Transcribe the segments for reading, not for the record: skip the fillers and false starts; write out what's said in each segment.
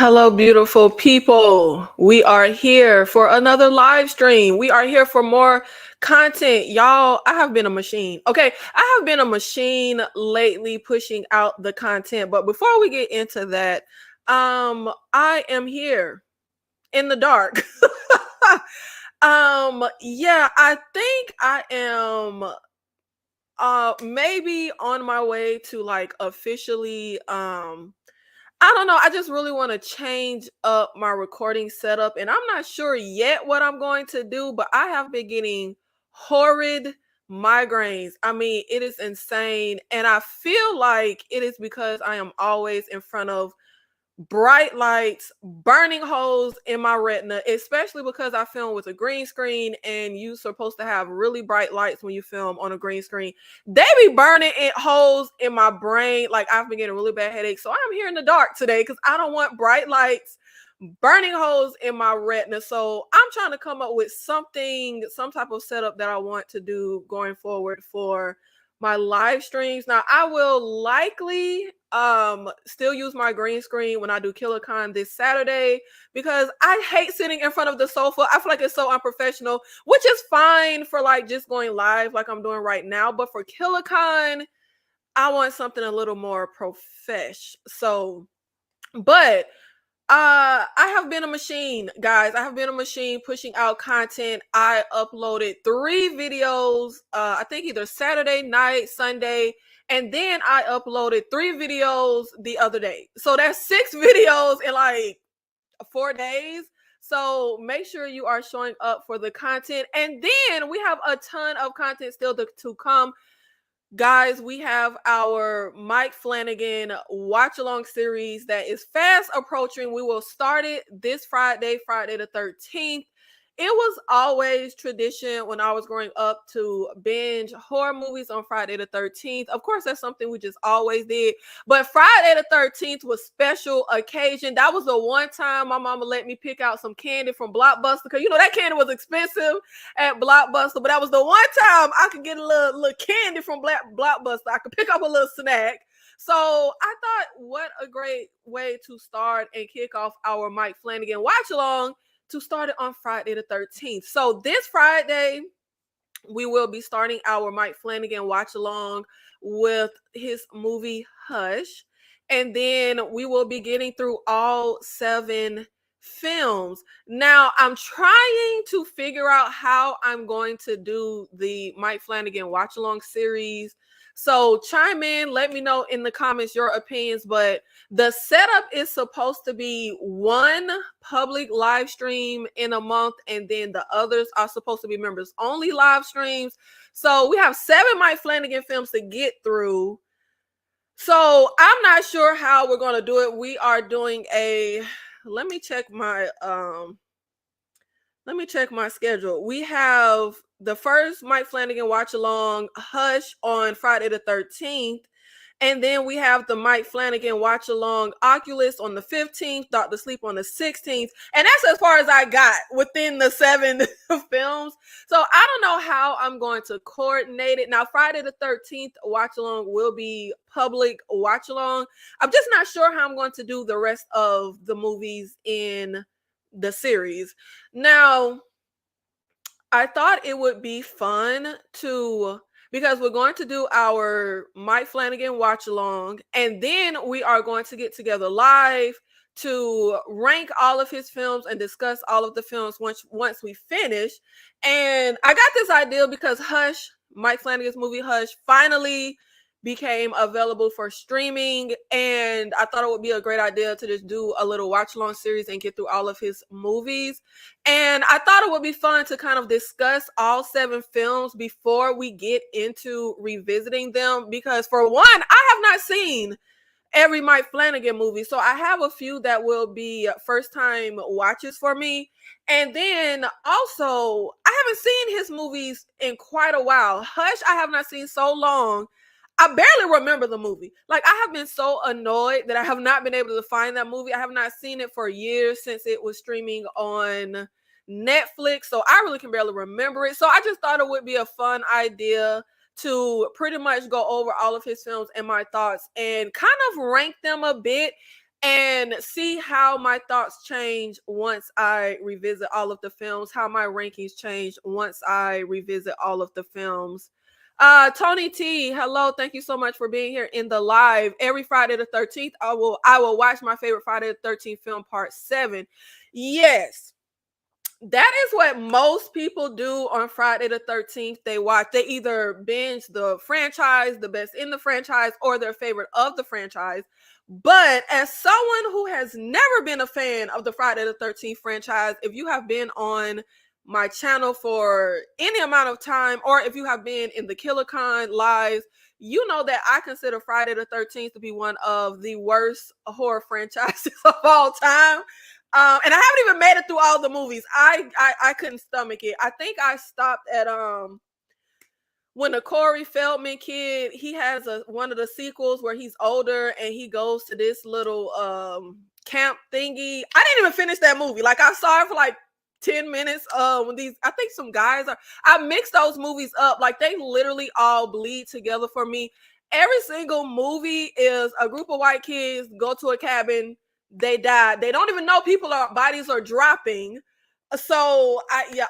Hello, beautiful people. We are here for another live stream. We are here for more content. Y'all, I have been a machine. Okay, I have been a machine lately pushing out the content. But before we get into that, I am here in the dark. Yeah, I think I am maybe on my way to like officially I don't know. I just really want to change up my recording setup, and I'm not sure yet what I'm going to do, but I have been getting horrid migraines. I mean, it is insane, and I feel like it is because I am always in front of bright lights, burning holes in my retina, especially because I film with a green screen and you're supposed to have really bright lights when you film on a green screen. They be burning holes in my brain. Like I've been getting really bad headaches. So I'm here in the dark today because I don't want bright lights burning holes in my retina. So I'm trying to come up with something, some type of setup that I want to do going forward for my live streams. Now I will likely still use my green screen when I do KillerCon this Saturday because I hate sitting in front of the sofa. I feel like it's so unprofessional, which is fine for like just going live like I'm doing right now. But for KillerCon, I want something a little more profesh. So, but I have been a machine, guys. I have been a machine pushing out content. I uploaded 3 videos, I think either Saturday night, Sunday, and then I uploaded 3 videos the other day. So that's 6 videos in like 4 days. So make sure you are showing up for the content. And then we have a ton of content still to come. Guys, we have our Mike Flanagan watch along series that is fast approaching. We will start it this Friday, Friday the 13th. It was always tradition when I was growing up to binge horror movies on Friday the 13th. Of course, that's something we just always did. But Friday the 13th was special occasion. That was the one time my mama let me pick out some candy from Blockbuster because you know that candy was expensive at Blockbuster, but that was the one time I could get a little candy from Blockbuster. I could pick up a little snack. So I thought, what a great way to start and kick off our Mike Flanagan watch along to start it on Friday the 13th. So this Friday, we will be starting our Mike Flanagan watch along with his movie Hush. And then we will be getting through all 7 films. Now, I'm trying to figure out how I'm going to do the Mike Flanagan watch along series. So chime in, let me know in the comments your opinions, but the setup is supposed to be 1 public live stream in a month, and then the others are supposed to be members only live streams. So we have 7 Mike Flanagan films to get through. So I'm not sure how we're going to do it. We are doing let me check my schedule. We have the first Mike Flanagan watch along, Hush, on Friday the 13th. And then we have the Mike Flanagan watch along, Oculus, on the 15th, Dr. Sleep on the 16th. And that's as far as I got within the 7 films. So I don't know how I'm going to coordinate it. Now, Friday the 13th watch along will be public watch along. I'm just not sure how I'm going to do the rest of the movies in the series. Now, I thought it would be fun because we're going to do our Mike Flanagan watch along, and then we are going to get together live to rank all of his films and discuss all of the films once we finish. And I got this idea because Hush, Mike Flanagan's movie Hush, finally became available for streaming, and I thought it would be a great idea to just do a little watch along series and get through all of his movies. And I thought it would be fun to kind of discuss all 7 films before we get into revisiting them, because for one, I have not seen every Mike Flanagan movie, so I have a few that will be first time watches for me. And then also, I haven't seen his movies in quite a while. Hush, I have not seen so long, I barely remember the movie. Like, I have been so annoyed that I have not been able to find that movie. I have not seen it for years since it was streaming on Netflix. So I really can barely remember it. So I just thought it would be a fun idea to pretty much go over all of his films and my thoughts and kind of rank them a bit. and see how my thoughts change once I revisit all of the films, how my rankings change once I revisit all of the films. Tony T, hello, thank you so much for being here in the live. Every Friday the 13th, I will watch my favorite Friday the 13th film, part 7. Yes. That is what most people do on Friday the 13th. They either binge the franchise, the best in the franchise, or their favorite of the franchise. But as someone who has never been a fan of the Friday the 13th franchise, if you have been on my channel for any amount of time, or if you have been in the KillerCon lives, you know that I consider Friday the 13th to be one of the worst horror franchises of all time. And I haven't even made it through all the movies. I couldn't stomach it. I think I stopped at when the Corey Feldman kid, he has one of the sequels where he's older and he goes to this little camp thingy. I didn't even finish that movie. Like, I saw it for like 10 minutes. When I think some guys I mix those movies up. Like, they literally all bleed together for me. Every single movie is a group of white kids go to a cabin, they die. They don't even know bodies are dropping. So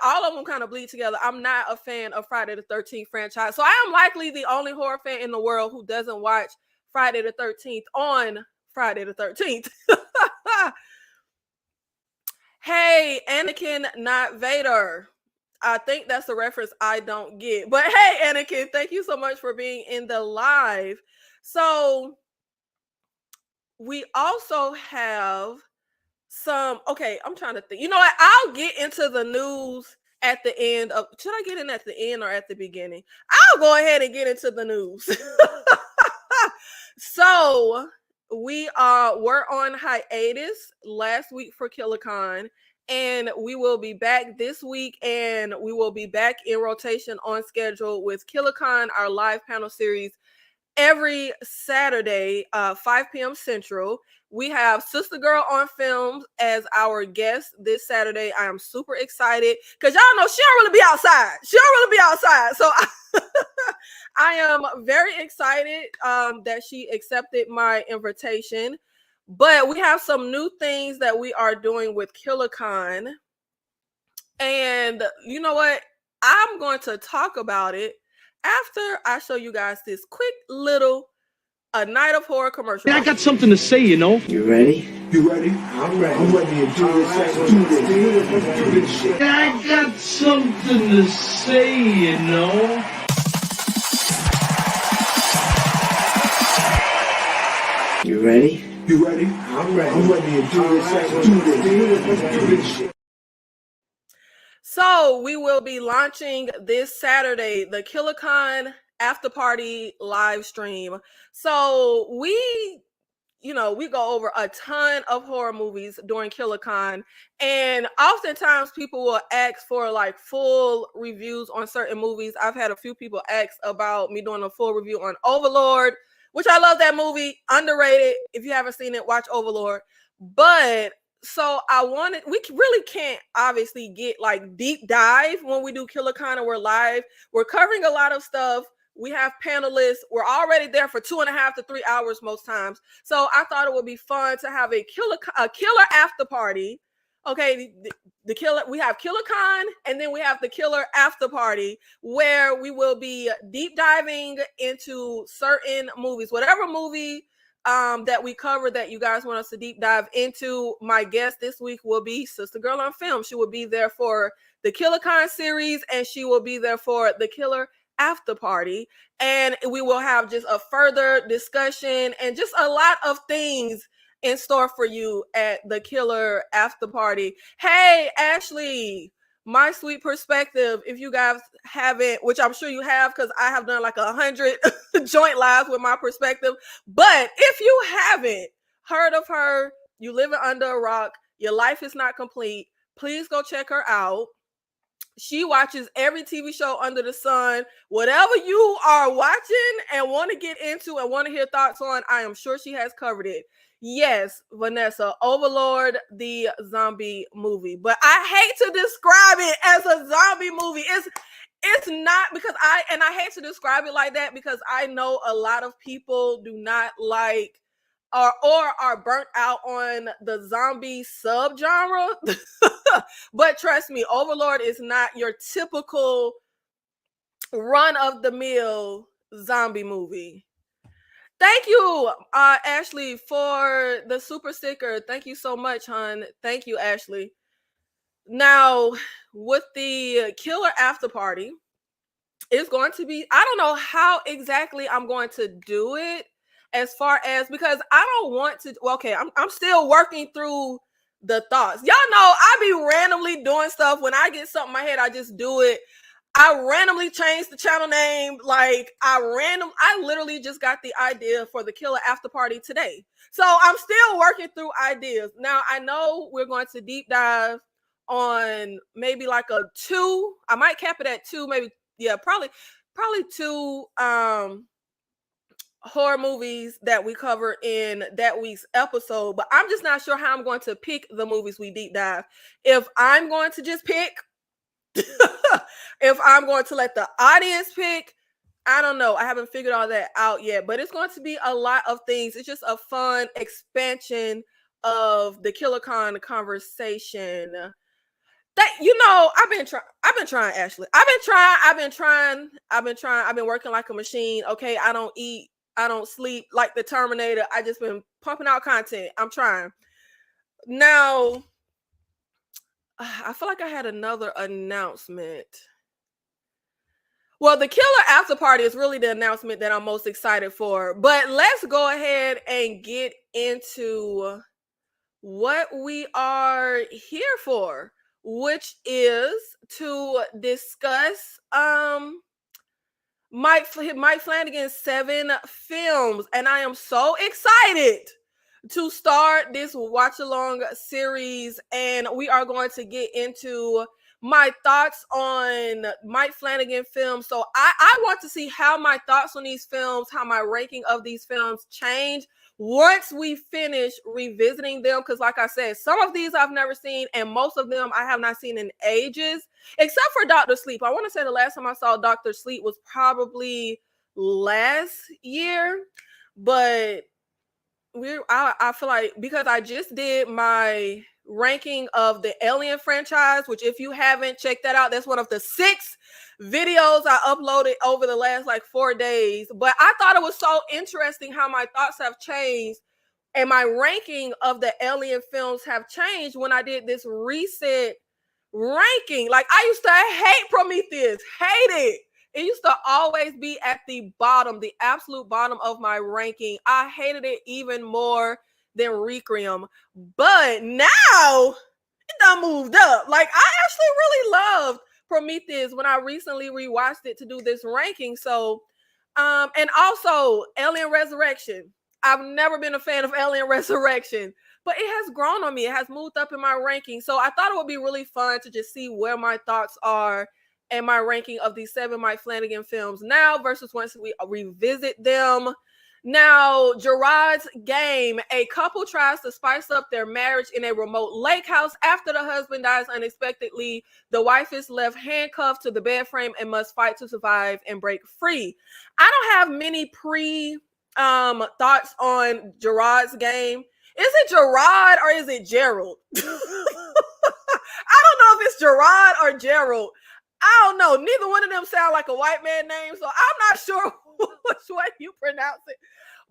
all of them kind of bleed together. I'm not a fan of Friday the 13th franchise. So I am likely the only horror fan in the world who doesn't watch Friday the 13th on Friday the 13th. Hey, Anakin, not Vader. I think that's the reference I don't get. But hey, Anakin, thank you so much for being in the live. So we also have okay, I'm trying to think. You know what? I'll get into the news at the end of, should I get in at the end or at the beginning? I'll go ahead and get into the news. So we're on hiatus last week for KillerCon, and we will be back this week, and we will be back in rotation on schedule with KillerCon, our live panel series, every Saturday, 5 p.m. Central. We have Sister Girl on Films as our guest this Saturday. I am super excited because y'all know she don't really be outside. So I am very excited that she accepted my invitation. But we have some new things that we are doing with KillerCon. And you know what? I'm going to talk about it after I show you guys this quick little A Night of Horror commercial. I got something to say, you know. You ready? You ready? I'm ready. I'm ready to do this. Do this shit. I got something to say, you know. You ready? You ready? I'm ready. I'm ready to do this shit. So we will be launching this Saturday the KillerCon after party live stream. So we go over a ton of horror movies during KillerCon, and oftentimes people will ask for like full reviews on certain movies. I've had a few people ask about me doing a full review on Overlord, which I love that movie, underrated. If you haven't seen it, watch Overlord. But so we really can't obviously get like deep dive when we do KillerCon and we're live. We're covering a lot of stuff. We have panelists. We're already there for 2.5 to 3 hours most times. So I thought it would be fun to have a killer after party. Okay, the killer. We have KillerCon, and then we have the killer after party, where we will be deep diving into certain movies, whatever movie that we cover that you guys want us to deep dive into. My guest this week will be Sister Girl on Film. She will be there for the KillerCon series, and she will be there for the Killer after party, and we will have just a further discussion and just a lot of things in store for you at the Killer after party. Hey, Ashley, My Sweet Perspective. If you guys haven't, which I'm sure you have, because I have done like 100 joint lives with My Perspective. But if you haven't heard of her, you living under a rock, your life is not complete, please go check her out. She watches every TV show under the sun. Whatever you are watching and want to get into and want to hear thoughts on, I am sure she has covered it. Yes, Vanessa, Overlord, the zombie movie. But I hate to describe it as a zombie movie. It's not, because I hate to describe it like that because I know a lot of people do not like or are burnt out on the zombie subgenre. But trust me, Overlord is not your typical run-of-the-mill zombie movie. Thank you, Ashley, for the super sticker. Thank you so much, hon. Thank you, Ashley. Now, with the killer after party, it's going to be, I don't know how exactly I'm going to do it, as far as, because I don't want to, well, okay, I'm still working through the thoughts. Y'all know I be randomly doing stuff. When I get something in my head, I just do it. I randomly changed the channel name. Like I literally just got the idea for the killer after party today. So I'm still working through ideas. Now I know we're going to deep dive on maybe like a 2. I might cap it at 2, maybe. Yeah, probably 2 horror movies that we cover in that week's episode. But I'm just not sure how I'm going to pick the movies we deep dive. If I'm going to just pick, if I'm going to let the audience pick, I don't know. I haven't figured all that out yet, but it's going to be a lot of things. It's just a fun expansion of the KillerCon conversation. That, you know, I've been trying, Ashley. I've been working like a machine. Okay, I don't eat, I don't sleep like the Terminator. I just been pumping out content. I'm trying. Now, I feel like I had another announcement. Well, the killer after party is really the announcement that I'm most excited for. But let's go ahead and get into what we are here for, which is to discuss Mike Flanagan's 7 films. And I am so excited to start this watch along series, and we are going to get into my thoughts on Mike Flanagan films. So I want to see how my thoughts on these films, how my ranking of these films change once we finish revisiting them. Because like I said, some of these I've never seen, and most of them I have not seen in ages, except for Dr. Sleep. I want to say the last time I saw Dr. Sleep was probably last year, but I feel like, because I just did my ranking of the Alien franchise, which if you haven't checked that out, that's one of the 6 videos I uploaded over the last like 4 days. But I thought it was so interesting how my thoughts have changed and my ranking of the Alien films have changed when I did this recent ranking. Like, I used to hate Prometheus, hate it. It used to always be at the bottom, the absolute bottom of my ranking. I hated it even more than Requiem. But now it done moved up. Like, I actually really loved Prometheus when I recently rewatched it to do this ranking. So, and also Alien Resurrection. I've never been a fan of Alien Resurrection, but it has grown on me. It has moved up in my ranking. So I thought it would be really fun to just see where my thoughts are and my ranking of these 7 Mike Flanagan films now versus once we revisit them. Now, Gerard's Game. A couple tries to spice up their marriage in a remote lake house. After the husband dies unexpectedly, the wife is left handcuffed to the bed frame and must fight to survive and break free. I don't have many thoughts on Gerard's Game. Is it Gerard or is it Gerald? I don't know if it's Gerard or Gerald. I don't know. Neither one of them sound like a white man name, so I'm not sure which way you pronounce it.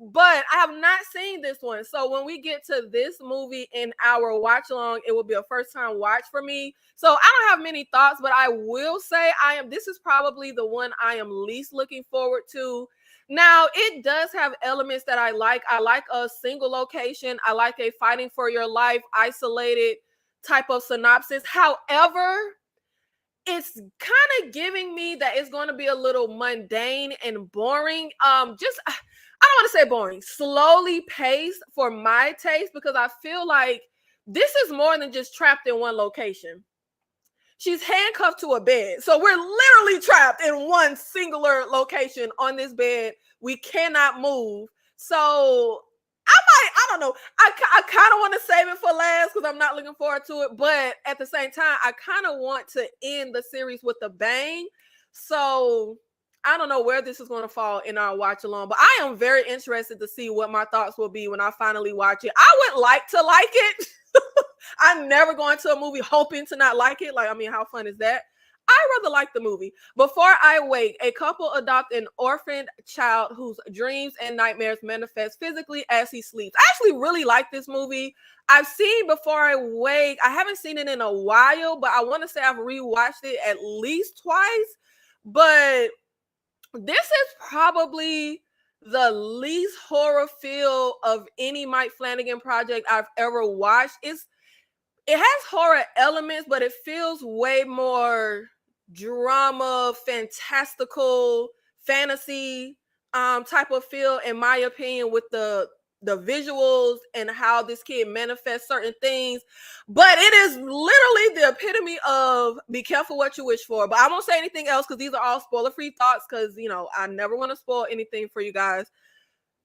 But I have not seen this one. So when we get to this movie in our watch along, it will be a first time watch for me. So I don't have many thoughts, but I will say this is probably the one I am least looking forward to. Now, it does have elements that I like. I like a single location. I like a fighting for your life, isolated type of synopsis. However, it's kind of giving me that it's going to be a little mundane and boring. I don't want to say boring, slowly paced for my taste, because I feel like this is more than just trapped in one location. She's handcuffed to a bed. So we're literally trapped in one singular location on this bed. We cannot move. So I don't know. I kind of want to save it for last because I'm not looking forward to it. But at the same time, I kind of want to end the series with a bang. So I don't know where this is going to fall in our watch along, but I am very interested to see what my thoughts will be when I finally watch it. I would like to like it. I never go into a movie hoping to not like it. Like, I mean, how fun is that? I rather like the movie. Before I wake, a couple adopt an orphaned child whose dreams and nightmares manifest physically as he sleeps. I actually really like this movie. I've seen Before I Wake. I haven't seen it in a while, but I want to say I've rewatched it at least twice. But this is probably the least horror feel of any Mike Flanagan project I've ever watched. It has horror elements, but it feels way more drama, fantastical, fantasy type of feel, in my opinion, with the visuals and how this kid manifests certain things. But it is literally the epitome of be careful what you wish for. But I won't say anything else because these are all spoiler-free thoughts, because, you know, I never want to spoil anything for you guys.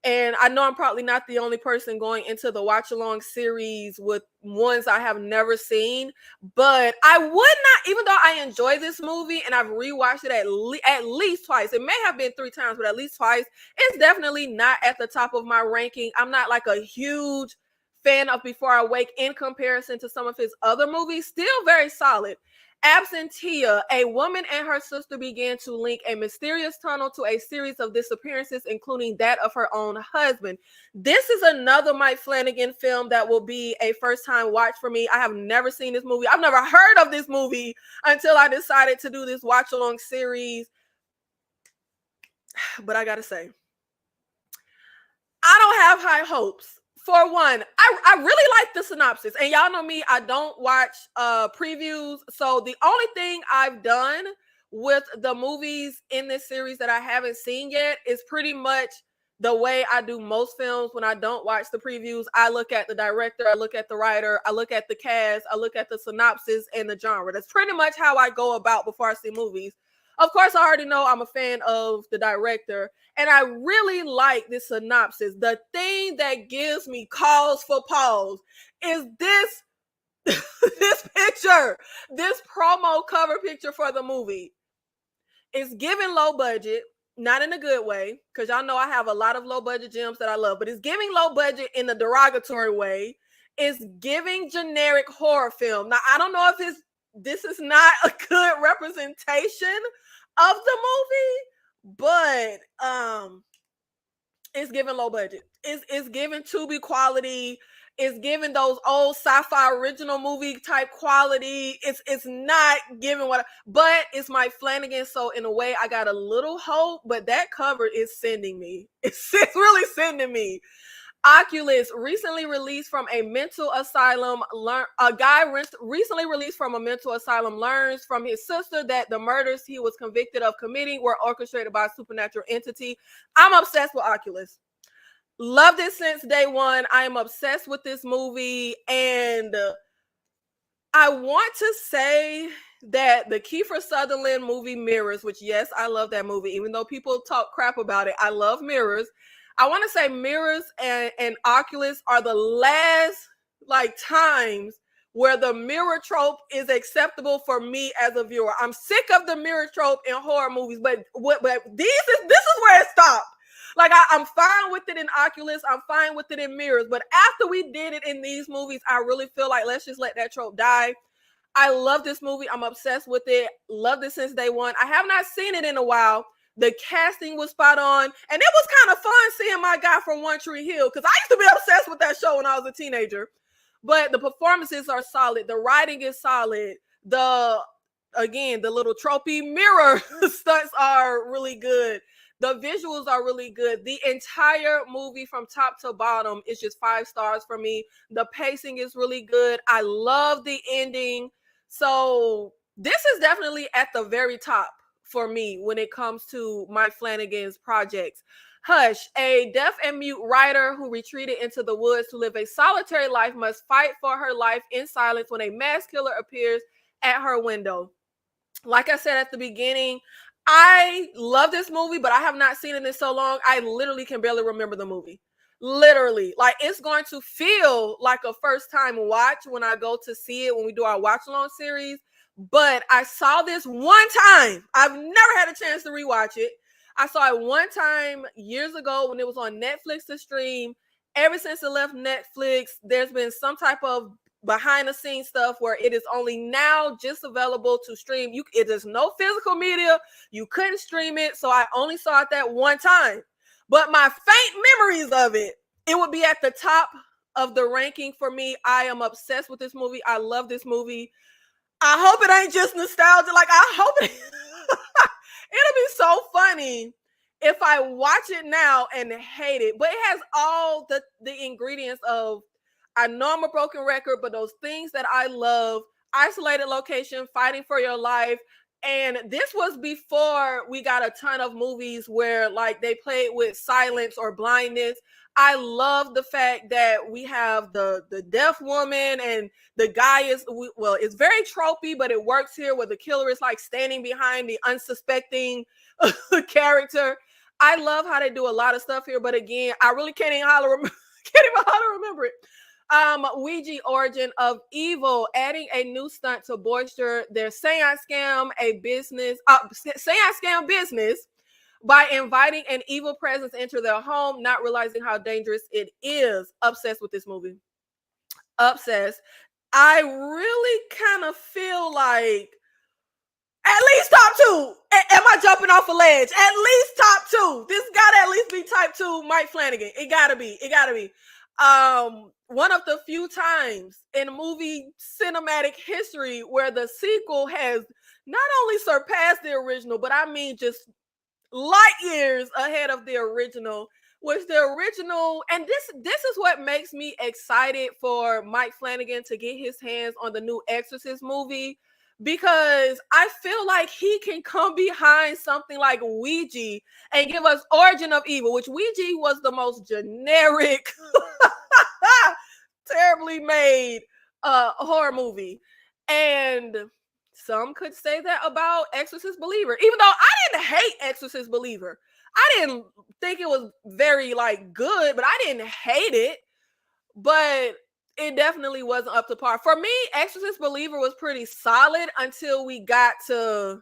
And I know I'm probably not the only person going into the watch along series with ones I have never seen, but I would not, even though I enjoy this movie and I've rewatched it at least twice. It may have been 3 times, but at least twice. It's definitely not at the top of my ranking. I'm not like a huge fan of Before I Wake in comparison to some of his other movies. Still very solid. Absentia, a woman and her sister began to link a mysterious tunnel to a series of disappearances, including that of her own husband. This is another Mike Flanagan film that will be a first-time watch for me. I have never seen this movie. I've never heard of this movie until I decided to do this watch-along series. But I gotta say, I don't have high hopes. For one, I really like the synopsis. And y'all know me, I don't watch previews. So the only thing I've done with the movies in this series that I haven't seen yet is pretty much the way I do most films when I don't watch the previews. I look at the director, I look at the writer, I look at the cast, I look at the synopsis and the genre. That's pretty much how I go about before I see movies. Of course, I already know I'm a fan of the director, and I really like this synopsis. The thing that gives me cause for pause is this, this picture, this promo cover picture for the movie. It's giving low budget, not in a good way, because y'all know I have a lot of low budget gems that I love, but it's giving low budget in a derogatory way. It's giving generic horror film. Now, I don't know if this is not a good representation of the movie, but it's giving low budget. It's giving Tubi quality. It's giving those old sci-fi original movie type quality. It's not giving but it's Mike Flanagan, so in a way I got a little hope, but that cover is sending me. It's really sending me. Oculus, recently released from a mental asylum. Recently released from a mental asylum learns from his sister that the murders he was convicted of committing were orchestrated by a supernatural entity. I'm obsessed with Oculus. Loved it since day one. I am obsessed with this movie, and I want to say that the Kiefer Sutherland movie Mirrors, which, yes, I love that movie, even though people talk crap about it. I love Mirrors. I want to say Mirrors and Oculus are the last times where the mirror trope is acceptable for me as a viewer. I'm sick of the mirror trope in horror movies, but this is where it stopped. I'm fine with it in Oculus, I'm fine with it in Mirrors, but after we did it in these movies, I really feel like let's just let that trope die. I love this movie. I'm obsessed with it. Loved it since day one. I have not seen it in a while. The casting was spot on, and it was kind of fun seeing my guy from One Tree Hill, because I used to be obsessed with that show when I was a teenager. But the performances are solid. The writing is solid. The little tropey mirror stunts are really good. The visuals are really good. The entire movie from top to bottom is just 5 stars for me. The pacing is really good. I love the ending. So this is definitely at the very top for me when it comes to Mike Flanagan's projects. Hush, a deaf and mute writer who retreated into the woods to live a solitary life must fight for her life in silence when a mass killer appears at her window. Like I said at the beginning, I love this movie, but I have not seen it in so long, I literally can barely remember the movie. Literally. It's going to feel like a first time watch when I go to see it, when we do our watch along series. But I saw this one time. I've never had a chance to rewatch it. I saw it one time years ago when it was on Netflix to stream. Ever since it left Netflix, there's been some type of behind the scenes stuff where it is only now just available to stream. It is no physical media. You couldn't stream it, so I only saw it that one time. But my faint memories of it, it would be at the top of the ranking for me. I am obsessed with this movie. I love this movie. I hope it ain't just nostalgia. Like, I hope it it'll be so funny if I watch it now and hate it. But it has all the ingredients of, I know I'm a broken record, but those things that I love: isolated location, fighting for your life. And this was before we got a ton of movies where like they played with silence or blindness. I love the fact that we have the deaf woman, and the guy is, well, it's very tropey, but it works here where the killer is like standing behind the unsuspecting character. I love how they do a lot of stuff here, but again, I really can't even remember it. Ouija Origin of Evil, adding a new stunt to bolster their seance scam business by inviting an evil presence into their home, not realizing how dangerous it is. Obsessed with this movie. Obsessed. I really kind of feel like at least top 2. Am I jumping off a ledge? At least top 2. This gotta at least be type 2 Mike Flanagan. It gotta be. One of the few times in movie cinematic history where the sequel has not only surpassed the original, but I mean just light years ahead of the original. Was the original, and this is what makes me excited for Mike Flanagan to get his hands on the new Exorcist movie, because I feel like he can come behind something like Ouija and give us Origin of Evil, which Ouija was the most generic terribly made horror movie. And some could say that about Exorcist Believer, even though I didn't hate Exorcist Believer. I didn't think it was very like good, but I didn't hate it. But it definitely wasn't up to par. For me, Exorcist Believer was pretty solid until we got to,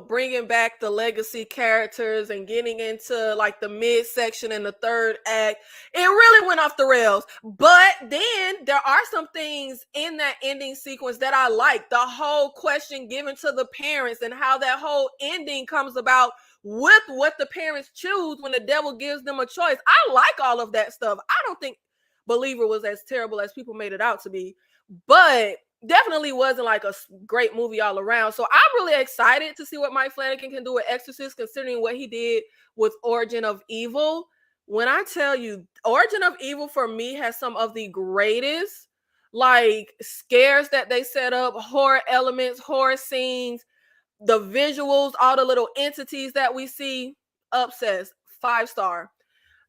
bringing back the legacy characters and getting into like the midsection and the third act. It really went off the rails. But then there are some things in that ending sequence that I like. The whole question given to the parents and how that whole ending comes about with what the parents choose when the devil gives them a choice. I like all of that stuff. I don't think Believer was as terrible as people made it out to be, but definitely wasn't like a great movie all around. So I'm really excited to see what Mike Flanagan can do with Exorcist, considering what he did with Origin of Evil. When I tell you, Origin of Evil for me has some of the greatest like scares that they set up, horror elements, horror scenes, the visuals, all the little entities that we see. Obsessed. 5-star.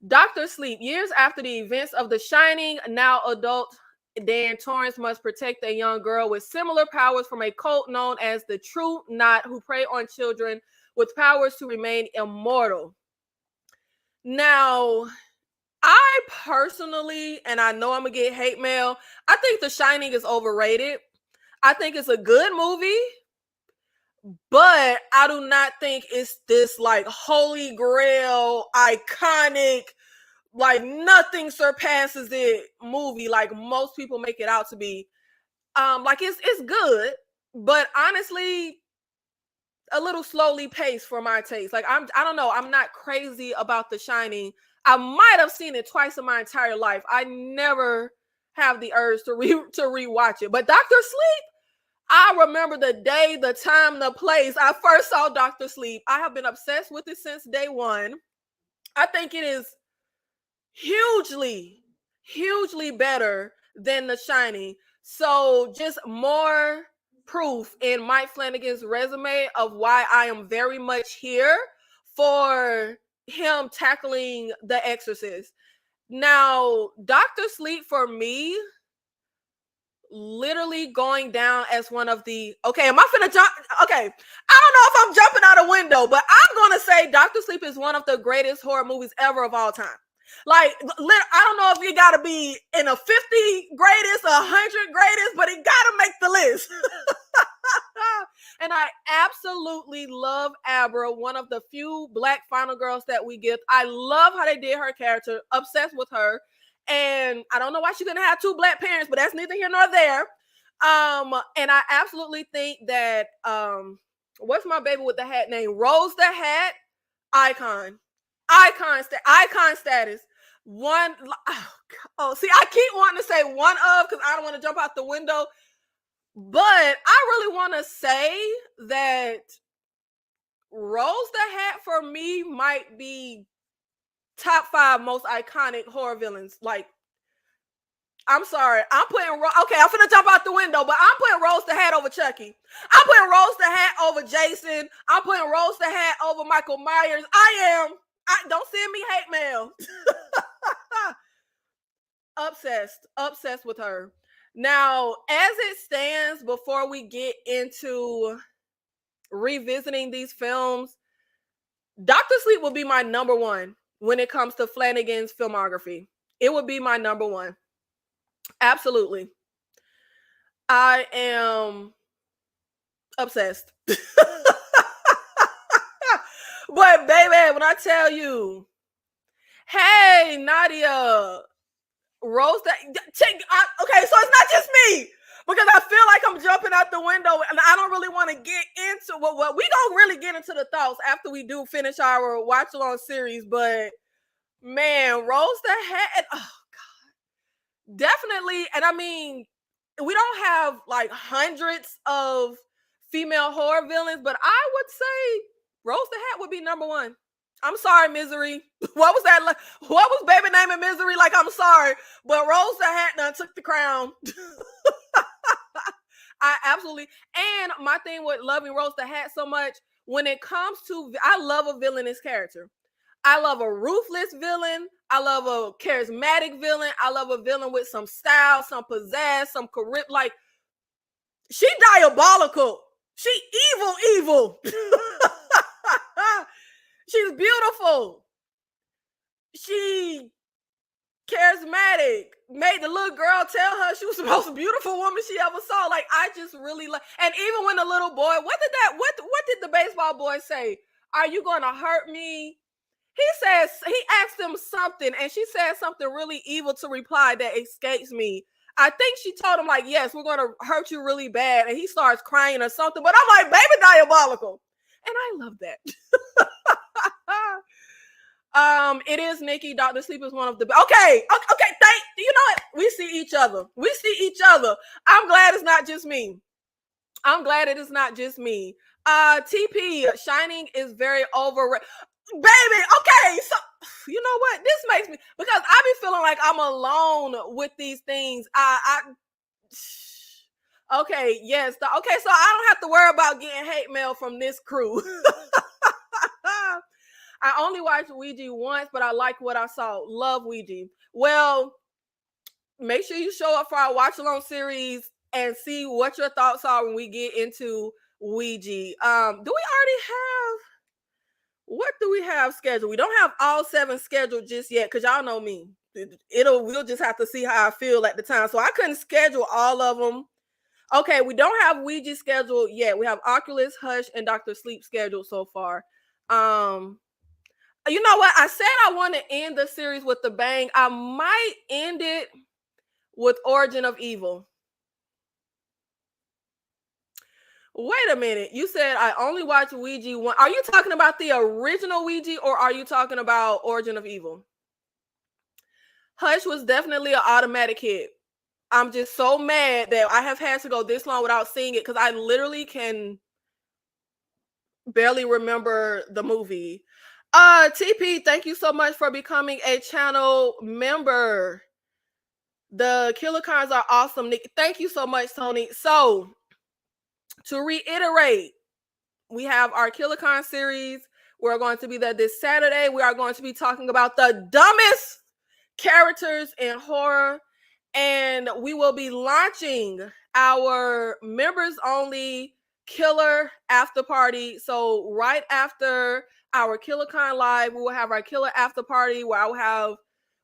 Dr. Sleep. Years after the events of The Shining, now adult Dan Torrance must protect a young girl with similar powers from a cult known as the True Knot, who prey on children with powers to remain immortal. Now, I personally, and I know I'm gonna get hate mail, I think The Shining is overrated. I think it's a good movie, but I do not think it's this like holy grail, iconic, like nothing surpasses it movie like most people make it out to be. Like it's good, but honestly a little slowly paced for my taste. Like I don't know, I'm not crazy about The Shining. I might have seen it twice in my entire life. I never have the urge to rewatch it. But Dr. Sleep, I remember the day, the time, the place I first saw Dr. Sleep. I have been obsessed with it since day one. I think it is hugely better than The Shining. So just more proof in Mike Flanagan's resume of why I am very much here for him tackling The Exorcist. Now, Dr. Sleep for me literally going down as one of the, okay, am I finna jump? Okay, I don't know if I'm jumping out a window, but I'm gonna say Dr. Sleep is one of the greatest horror movies ever of all time. Like, I don't know if you gotta be in a 50 greatest, 100 greatest, but it gotta make the list. And I absolutely love Abra, one of the few Black final girls that we get. I love how they did her character, obsessed with her. And I don't know why she's gonna have two Black parents, but that's neither here nor there. And I absolutely think that what's my baby with the hat name? Rose the Hat, icon status. One, see, I keep wanting to say one of because I don't want to jump out the window. But I really want to say that Rose the Hat for me might be top 5 most iconic horror villains. Like, I'm sorry, I'm finna jump out the window, but I'm putting Rose the Hat over Chucky. I'm putting Rose the Hat over Jason. I'm putting Rose the Hat over Michael Myers. Don't send me hate mail. Obsessed with her. Now, as it stands, before we get into revisiting these films, Dr. Sleep will be my number one when it comes to Flanagan's filmography. It would be my number one. Absolutely. I am obsessed. But baby, when I tell you, hey, Nadia, Rose that okay, so it's not just me, because I feel like I'm jumping out the window and I don't really want to get into what we don't really get into the thoughts after we do finish our watch along series. But man, Rose the Hat, oh god, definitely. And I mean, we don't have like hundreds of female horror villains, but I would say Rose the Hat would be number one. I'm sorry, Misery. What was that? What was baby name in Misery? Like, I'm sorry, but Rose the Hat done took the crown. I absolutely. And my thing with loving Rose the Hat so much, when it comes to, I love a villainous character. I love a ruthless villain. I love a charismatic villain. I love a villain with some style, some pizzazz, some charisma. Like, she diabolical. She evil. She's beautiful. She charismatic. Made the little girl tell her she was the most beautiful woman she ever saw. Like, I just really like. And even when the little boy, what did the baseball boy say? Are you going to hurt me? He asked him something, and she said something really evil to reply that escapes me. I think she told him, like, yes, we're going to hurt you really bad. And he starts crying or something. But I'm like, baby, diabolical. And I love that. It is Nikki. Dr. Sleep is one of the okay. You know what? We see each other. I'm glad it's not just me. TP, Shining is very overrated. Baby, okay, so you know what? This makes me, because I be feeling like I'm alone with these things. Okay, yes. Okay, so I don't have to worry about getting hate mail from this crew. I only watched Ouija once, but I like what I saw. Love Ouija. Well, make sure you show up for our watch along series and see what your thoughts are when we get into Ouija. What do we have scheduled? We don't have all 7 scheduled just yet, because y'all know me. We'll just have to see how I feel at the time. So I couldn't schedule all of them. Okay, we don't have Ouija scheduled yet. We have Oculus, Hush, and Dr. Sleep scheduled so far. You know what? I said I want to end the series with the bang. I might end it with Origin of Evil. Wait a minute. You said I only watch Ouija one. Are you talking about the original Ouija, or are you talking about Origin of Evil? Hush was definitely an automatic hit. I'm just so mad that I have had to go this long without seeing it, because I literally can barely remember the movie. TP, thank you so much for becoming a channel member. The killer cons are awesome. Nick, thank you so much, Tony. So, to reiterate, we have our Killer Con series. We're going to be there this Saturday. We are going to be talking about the dumbest characters in horror. And we will be launching our members only killer after party. So right after our Killer Con live, we will have our killer after party where we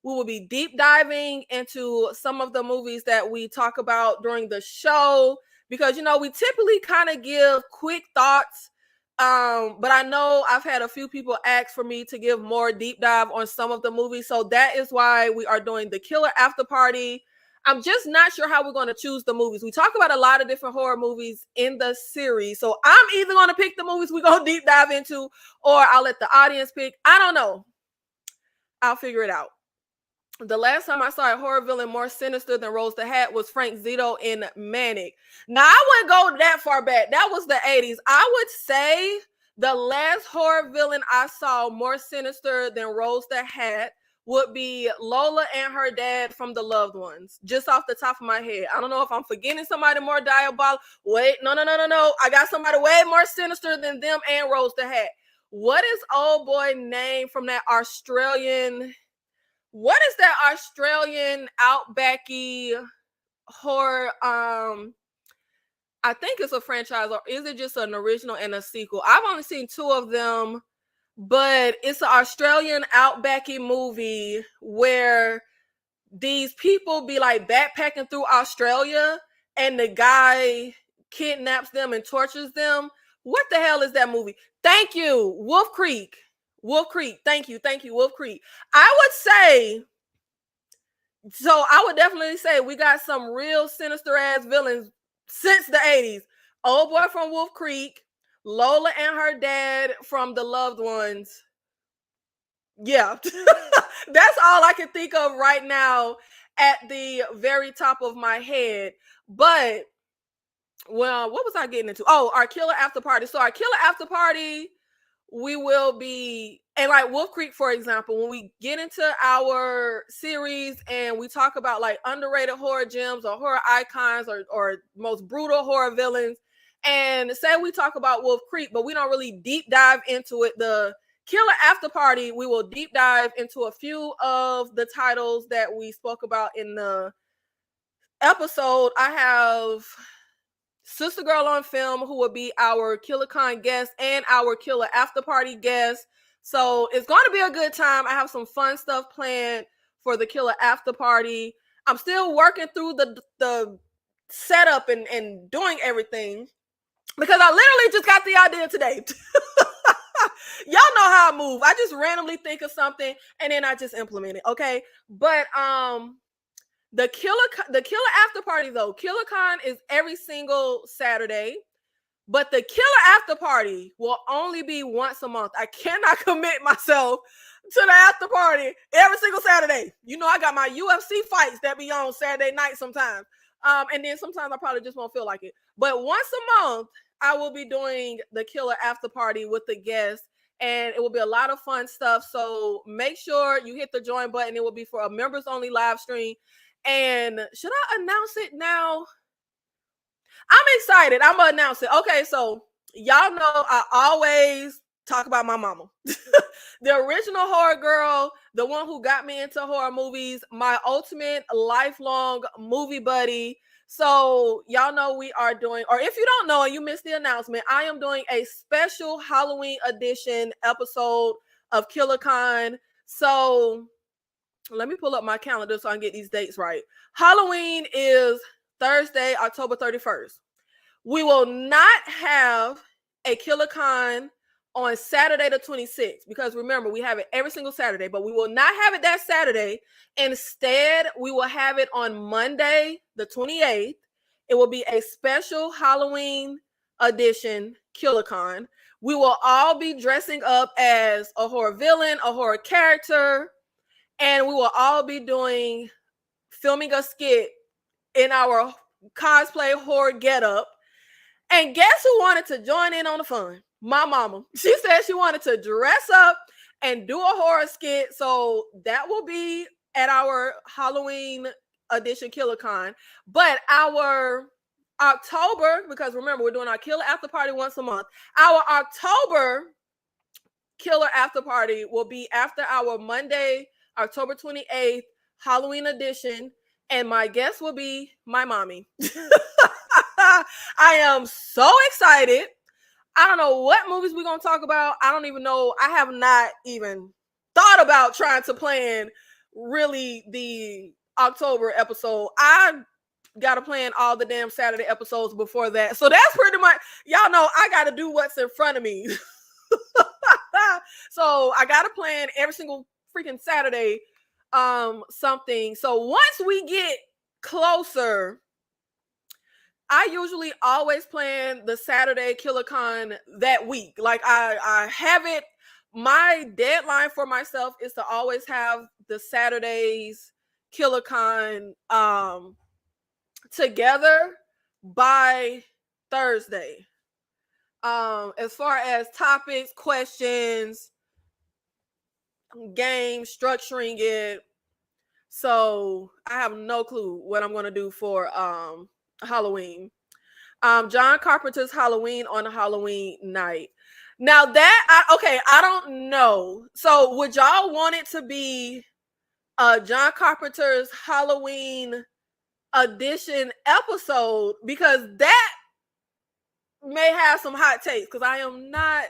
will be deep diving into some of the movies that we talk about during the show, because, we typically kind of give quick thoughts. But I know I've had a few people ask for me to give more deep dive on some of the movies. So that is why we are doing the Killer After Party. I'm just not sure how we're going to choose the movies. We talk about a lot of different horror movies in the series. So I'm either going to pick the movies we're going to deep dive into, or I'll let the audience pick. I don't know. I'll figure it out. The last time I saw a horror villain more sinister than Rose the Hat was Frank Zito in Manic. Now, I wouldn't go that far back. That was the 80s. I would say the last horror villain I saw more sinister than Rose the Hat would be Lola and her dad from The Loved Ones, just off the top of my head. I don't know if I'm forgetting somebody more diabolical. Wait, no. I got somebody way more sinister than them and Rose the Hat. What is old boy name from that Australian... What is that Australian outbacky horror? I think it's a franchise, or is it just an original and a sequel? I've only seen 2 of them, but it's an Australian outbacky movie where these people be like backpacking through Australia and the guy kidnaps them and tortures them. What the hell is that movie? Thank you, Wolf Creek. Thank you, Wolf Creek. I would definitely say we got some real sinister ass villains since the 80s. Old boy from Wolf Creek, Lola and her dad from The Loved Ones. Yeah, that's all I can think of right now at the very top of my head. But, well, what was I getting into? Oh, our Killer After Party. So our Killer After Party, we will be, and like Wolf Creek, for example, when we get into our series and we talk about like underrated horror gems or horror icons or most brutal horror villains, and say we talk about Wolf Creek, but we don't really deep dive into it, the Killer After Party, we will deep dive into a few of the titles that we spoke about in the episode. I have Sister Girl on Film, who will be our KillerCon guest and our Killer After Party guest. So it's going to be a good time. I have some fun stuff planned for the Killer After Party. I'm still working through the setup and doing everything because I literally just got the idea today. Y'all know how I move. I just randomly think of something and then I just implement it. Okay. But, the Killer After Party, though, KillerCon is every single Saturday, but the Killer After Party will only be once a month. I cannot commit myself to the after party every single Saturday. I got my UFC fights that be on Saturday night sometimes. And then sometimes I probably just won't feel like it. But once a month, I will be doing the Killer After Party with the guests, and it will be a lot of fun stuff. So make sure you hit the join button. It will be for a members only live stream. And should I announce it now? I'm excited. I'm going to announce it. Okay, so y'all know I always talk about my mama. The original horror girl, the one who got me into horror movies, my ultimate lifelong movie buddy. So y'all know we are doing, or if you don't know and you missed the announcement, I am doing a special Halloween edition episode of KillerCon. So let me pull up my calendar so I can get these dates right. Halloween is Thursday, October 31st. We will not have a KillerCon on Saturday the 26th because remember, we have it every single Saturday, but we will not have it that Saturday. Instead, we will have it on Monday the 28th. It will be a special Halloween edition KillerCon. We will all be dressing up as a horror villain, a horror character, and we will all be filming a skit in our cosplay horror getup. And guess who wanted to join in on the fun? My mama. She said she wanted to dress up and do a horror skit. So that will be at our Halloween edition KillerCon. But our October, because remember, we're doing our Killer After Party once a month. Our October Killer After Party will be after our Monday, October 28th, Halloween edition, and my guest will be my mommy. I am so excited. I don't know what movies we're going to talk about. I don't even know. I have not even thought about trying to plan really the October episode. I Got to plan all the damn Saturday episodes before that. So that's pretty much, y'all know I got to do what's in front of me. So I got to plan every single freaking Saturday something. So once we get closer, I usually always plan the Saturday KillerCon that week. Like I have it. My deadline for myself is to always have the Saturdays KillerCon together by Thursday. As far as topics, questions, game, structuring it. So I have no clue what I'm going to do for Halloween. John Carpenter's Halloween on a Halloween night. Now that I don't know. So would y'all want it to be John Carpenter's Halloween edition episode? Because that may have some hot takes, because I am not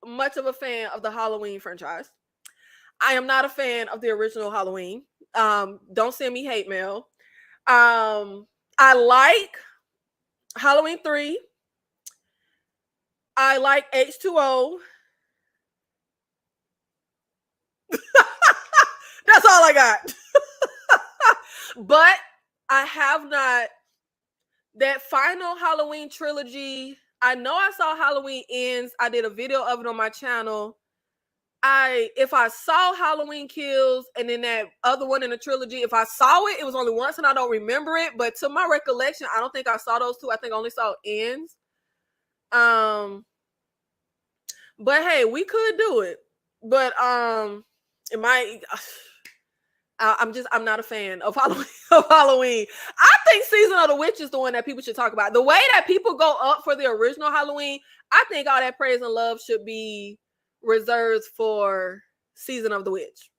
much of a fan of the Halloween franchise. I am not a fan of the original Halloween. Don't send me hate mail. I like Halloween 3. I like H2O. That's all I got. But I have not. That final Halloween trilogy, I know I saw Halloween Ends. I did a video of it on my channel. If I saw Halloween Kills and then that other one in the trilogy, if I saw it, it was only once and I don't remember it. But to my recollection, I don't think I saw those two. I think I only saw Ends. But hey, we could do it. But it might. I'm not a fan of Halloween. I think Season of the Witch is the one that people should talk about. The way that people go up for the original Halloween, I think all that praise and love should be reserved for Season of the Witch.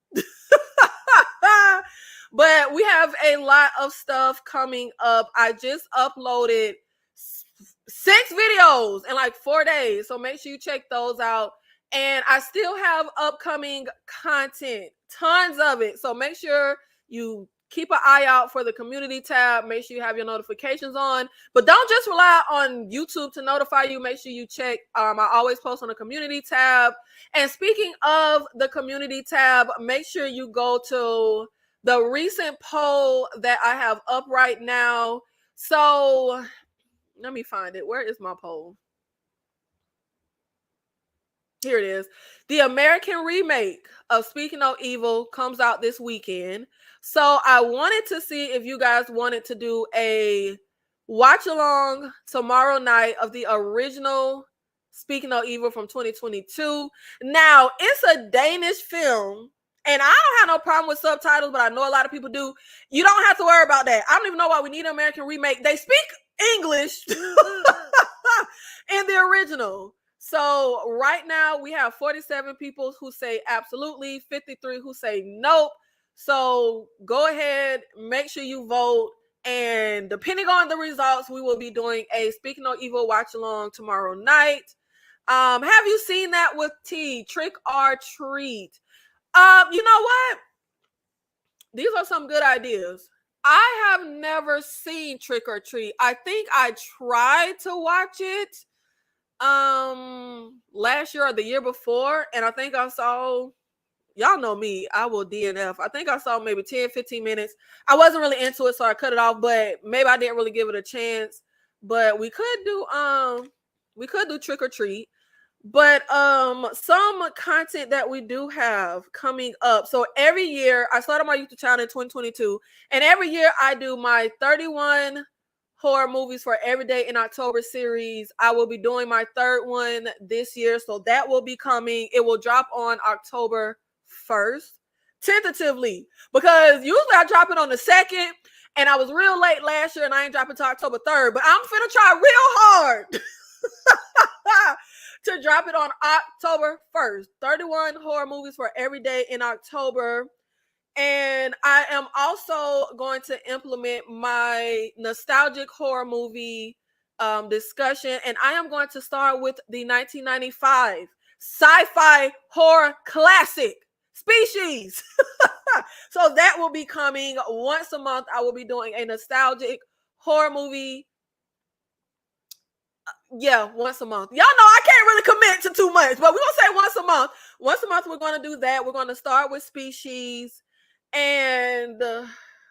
But we have a lot of stuff coming up. I just uploaded 6 videos in like 4 days, so make sure you check those out. And I still have upcoming content, tons of it. So make sure you keep an eye out for the community tab. Make sure you have your notifications on. But don't just rely on YouTube to notify you. Make sure you check. I always post on the community tab. And speaking of the community tab, make sure you go to the recent poll that I have up right now. So let me find it. Where is my poll? Here it is. The American remake of Speaking No Evil comes out this weekend. So I wanted to see if you guys wanted to do a watch along tomorrow night of the original Speaking No Evil from 2022. Now, it's a Danish film, and I don't have no problem with subtitles, but I know a lot of people do. You don't have to worry about that. I don't even know why we need an American remake. They speak English in the original. So right now we have 47 people who say absolutely, 53 who say nope. So go ahead, make sure you vote. And depending on the results, we will be doing a Speaking No Evil watch along tomorrow night. Have you seen that with T? Trick or Treat? You know what? These are some good ideas. I have never seen Trick or Treat. I think I tried to watch it last year or the year before, and I think I saw, y'all know me, I will DNF. I think I saw maybe 10-15 minutes. I wasn't really into it, so I cut it off, but maybe I didn't really give it a chance. But we could do Trick or Treat. But some content that we do have coming up. So every year, I started my YouTube channel in 2022, and every year I do my 31 horror movies for Every Day in October series. I will be doing my 3rd one this year, so that will be coming. It will drop on October 1st, tentatively, because usually I drop it on the 2nd, and I was real late last year, and I ain't dropping until October 3rd, but I'm finna try real hard to drop it on October 1st. 31 horror movies for Every Day in October. And I am also going to implement my nostalgic horror movie discussion. And I am going to start with the 1995 sci-fi horror classic, Species. So that will be coming once a month. I will be doing a nostalgic horror movie. Yeah, once a month. Y'all know I can't really commit to too much, but we're gonna say once a month. Once a month, we're gonna do that. We're gonna start with Species. And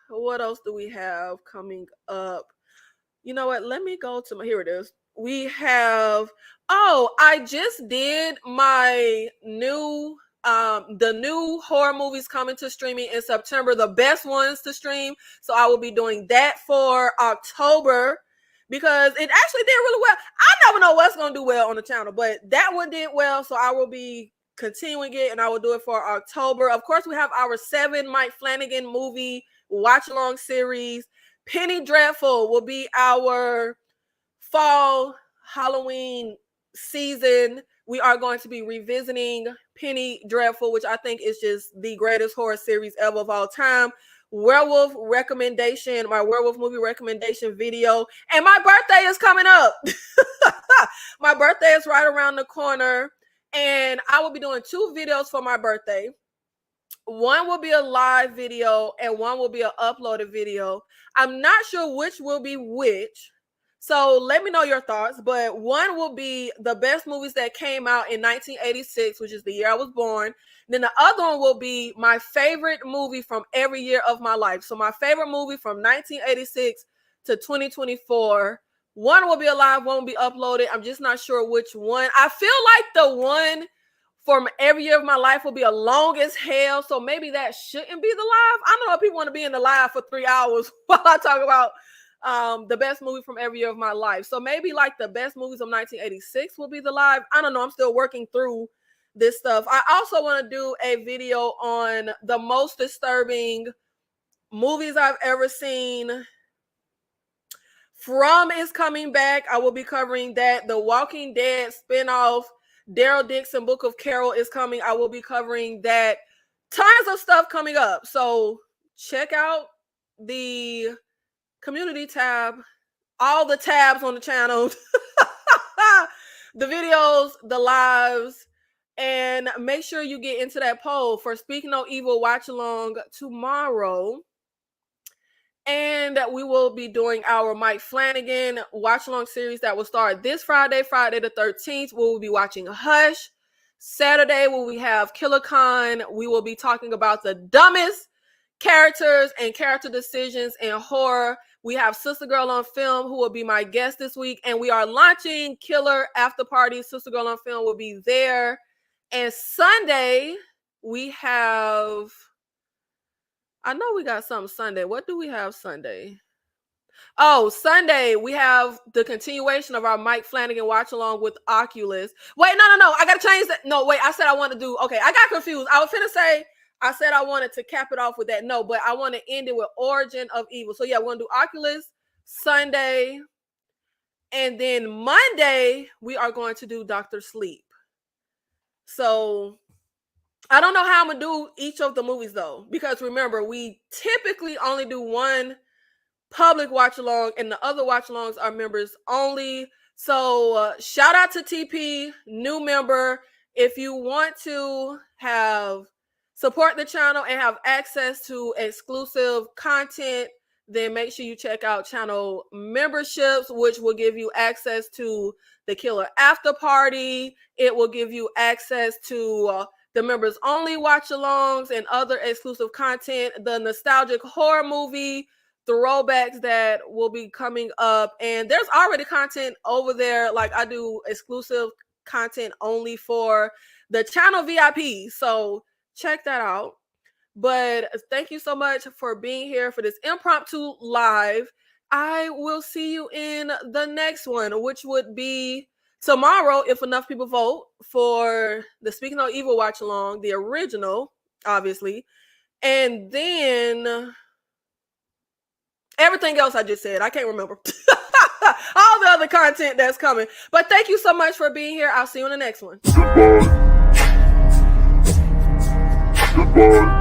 what else do we have coming up? You know what? Let me go to here it is. We have, I just did my new the new horror movies coming to streaming in September, the best ones to stream. So I will be doing that for October because it actually did really well. I never know what's going to do well on the channel, but that one did well. So I will be continuing it and I will do it for October. Of course, we have our 7 Mike Flanagan movie watch along series. Penny Dreadful will be our fall Halloween season. We are going to be revisiting Penny Dreadful, which I think is just the greatest horror series ever of all time. Werewolf recommendation, my werewolf movie recommendation video. And my birthday is coming up. My birthday is right around the corner. And I will be doing 2 videos for my birthday. One will be a live video and one will be an uploaded video. I'm not sure which will be which. So let me know your thoughts, but one will be the best movies that came out in 1986, which is the year I was born. Then the other one will be my favorite movie from every year of my life. So my favorite movie from 1986 to 2024. One will be a live, one will be uploaded. I'm just not sure which one. I feel like the one from every year of my life will be a long as hell. So maybe that shouldn't be the live. I don't know if people want to be in the live for 3 hours while I talk about the best movie from every year of my life. So maybe like the best movies of 1986 will be the live. I don't know. I'm still working through this stuff. I also want to do a video on the most disturbing movies I've ever seen. From is coming back. I will be covering that. The Walking Dead spinoff, Daryl Dixon Book of Carol is coming. I will be covering that. Tons of stuff coming up. So check out the community tab, all the tabs on the channel, the videos, the lives, and make sure you get into that poll for Speak No Evil watch along tomorrow. And we will be doing our Mike Flanagan watch along series that will start this Friday, Friday the 13th. We will be watching Hush. Saturday, when we have Killer Khan, we will be talking about the dumbest characters and character decisions in horror. We have Sister Girl on Film, who will be my guest this week. And we are launching Killer After Party. Sister Girl on Film will be there. And Sunday, we have... I know we got something Sunday. What do we have Sunday? Oh, Sunday, we have the continuation of our Mike Flanagan watch along with Oculus. Wait, no. I got to change that. No, wait, I said I want to do... Okay, I got confused. I was finna say... I said I wanted to cap it off with that. No, but I want to end it with Origin of Evil. So yeah, we're going to do Oculus Sunday. And then Monday, we are going to do Dr. Sleep. So I don't know how I'm going to do each of the movies though. Because remember, we typically only do one public watch along and the other watch alongs are members only. So shout out to TP, new member. If you want to support the channel and have access to exclusive content, then make sure you check out channel memberships, which will give you access to the Killer After Party. It will give you access to the members only watch alongs and other exclusive content, the nostalgic horror movie throwbacks that will be coming up. And there's already content over there. Like I do exclusive content only for the channel VIP. So check that out. But thank you so much for being here for this impromptu live. I will see you in the next one, which would be tomorrow, if enough people vote for the Speaking No Evil watch along, the original, obviously. And then everything else I just said, I can't remember. All the other content that's coming. But thank you so much for being here. I'll see you in the next one. Goodbye.